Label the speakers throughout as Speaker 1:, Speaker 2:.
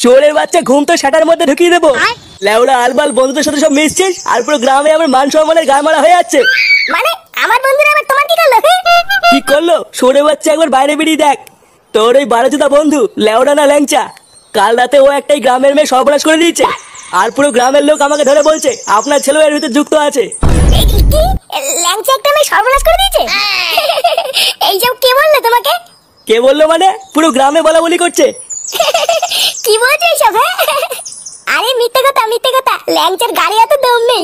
Speaker 1: চোরের বাচ্চা, ঘুম তো শাটার মধ্যে ঢুকিয়ে দেবো। লেওড়া আলবাল বন্ধুদের সাথে সব মিশছিস, আর পুরো গ্রামে আমার মান সম্মানের গা মারা হয়ে যাচ্ছে।
Speaker 2: মানে আমার বন্ধুরা আবার তোমার কি করলো?
Speaker 1: কি করলো? চোরের বাচ্চা একবার বাইরে বেরিয়ে দেখ। তোর ওই বারোজুদা বন্ধু লেওড়া না ল্যাংচা, কাল রাতে ও একটাই গ্রামের মেয়ে সর্বনাশ করে দিয়েছে। আর পুরো গ্রামের লোক আমাকে ধরে বলছে আপনার ছেলে এর ভিতরে যুক্ত আছে।
Speaker 2: ল্যাংচা একটা মেয়ে সর্বনাশ করে দিয়েছে? এইসব কে বললো তোমাকে?
Speaker 1: কে বললো মানে? পুরো গ্রামে বলা বলি করছে।
Speaker 2: কি বলছো এইসব? আরে মিথ্যে কথা, মিথ্যে কথা। ল্যাংচার গাড়ি এত দম নেই।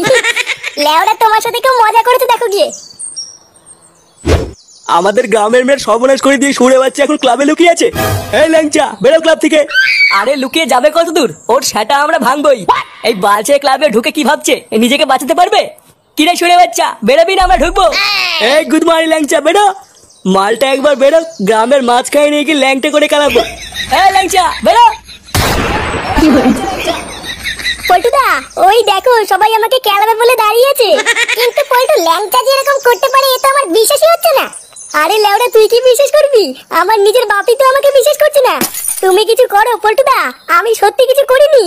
Speaker 2: লেওড়া তোমার সাথে কেউ মজা করেছে দেখো গিয়ে।
Speaker 1: আমাদের গ্রামের মেয়ের সর্বনাশ করে দিয়ে সুরে বাচ্চা এখন ক্লাবে লুকিয়ে আছে। এই ল্যাংচা, বেরো ক্লাব থেকে। আরে লুকিয়ে যাবে কত দূর? ওর সেটা আমরা ভাঙবই। এই বালছে ক্লাবে ঢুকে কি ভাবছে নিজেকে বাঁচাতে পারবে? কিরে সুরে বাচ্চা, বেরোবি না আমরা ঢুকবো? এই গুড মর্নিং ল্যাংচা, বেরো। মালটা একবার বেরো, গ্রামের মাঝখানে নিয়ে গিয়ে ল্যাংটে করে কালাবো। এই ল্যাংচা বেরো।
Speaker 2: পল্টুদা, ওই দেখো সবাই আমাকে কেলাবে বলে দাঁড়িয়েছে। কিন্তু পল্টু, ল্যাংচা যে এরকম করতে পারে এটা আমার বিশ্বাসই হচ্ছে না। আরে লেওড়া, তুই কি বিশ্বাস করবি? আমার নিজের বাপই তো আমাকে বিশ্বাস করছে না। তুমি কিছু করো পল্টুদা, আমি সত্যি কিছু করিনি।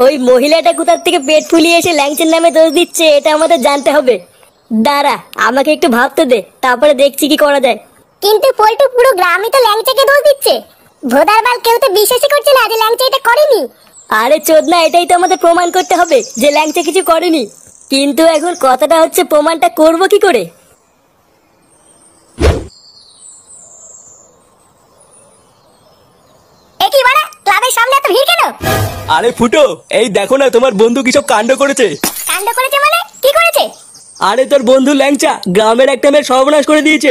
Speaker 3: ওই মহিলাটা কোথার থেকে পেট ফুলিয়ে এসে ল্যাংচার নামে দোষ দিচ্ছে, এটা আমাদের জানতে হবে। দাঁড়া, আমাকে একটু ভাবতে দে, তারপরে দেখছি কি করা যায়।
Speaker 2: কিন্তু পল্টু, পুরো গ্রামই তো ল্যাংচাকে দোষ দিচ্ছে। ভোদার বাল, কেউ তো বিশ্বাসই করছে না যে ল্যাংচা এটা করেনি।
Speaker 3: আরে চোদনা, এটাই তো আমাদের প্রমাণ করতে হবে যে ল্যাংচা কিছু করেনি। কিন্তু এখন কথাটা হচ্ছে প্রমাণটা করবো কি করে?
Speaker 2: একই বাড়া, ক্লাবের সামনে এত ভিড় কেন?
Speaker 1: আরে ফুটো, এই দেখো না তোমার বন্ধু কি সব কাণ্ড করেছে।
Speaker 2: কাণ্ড করেছে মানে? কি করেছে?
Speaker 1: আরে তোর বন্ধু ল্যাংচা গ্রামের একটা মেয়ের সর্বনাশ করে দিয়েছে,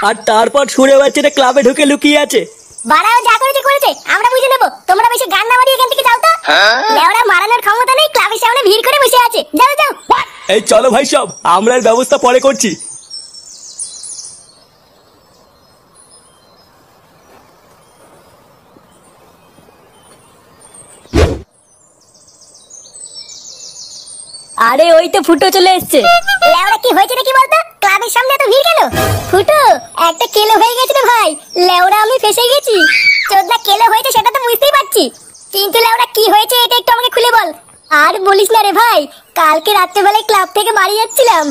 Speaker 1: আর তারপর সুরে বাচ্চাটা ক্লাবে ঢুকে লুকিয়ে আছে।
Speaker 2: বাড়াও, যা করেছে করেছে, আমরা বুঝে নেবো। তোমরা বেশি গান না মারিয়ে এখান থেকে যাও তো। লেওড়া মারানোর ক্ষমতা নেই, ক্লাবের সামনে ভিড় করে বসে আছে। যাও যাও।
Speaker 1: এই চলো ভাই, সব আমরা এর ব্যবস্থা পরে করছি।
Speaker 3: আরে ওই তো ফুটো চলে এসছে।
Speaker 2: লেওড়া, কি হয়েছে নাকি বলতো? ক্লাবের সামনে এত ভিড় কেন? ফুটো, একটা কেলো হয়ে গেছে রে ভাই। লেওড়া, আমি ফেসে গেছি। চোদনা, কেলো হয়েছে সেটা তো বুঝতেই পারছি, কিন্তু লেওড়া কি হয়েছে এটা একটু আমাকে খুলে বল। আর বলিস না রে ভাই, কালকে রাত্রেবেলায় ক্লাব থেকে বাড়ি যাচ্ছিলাম,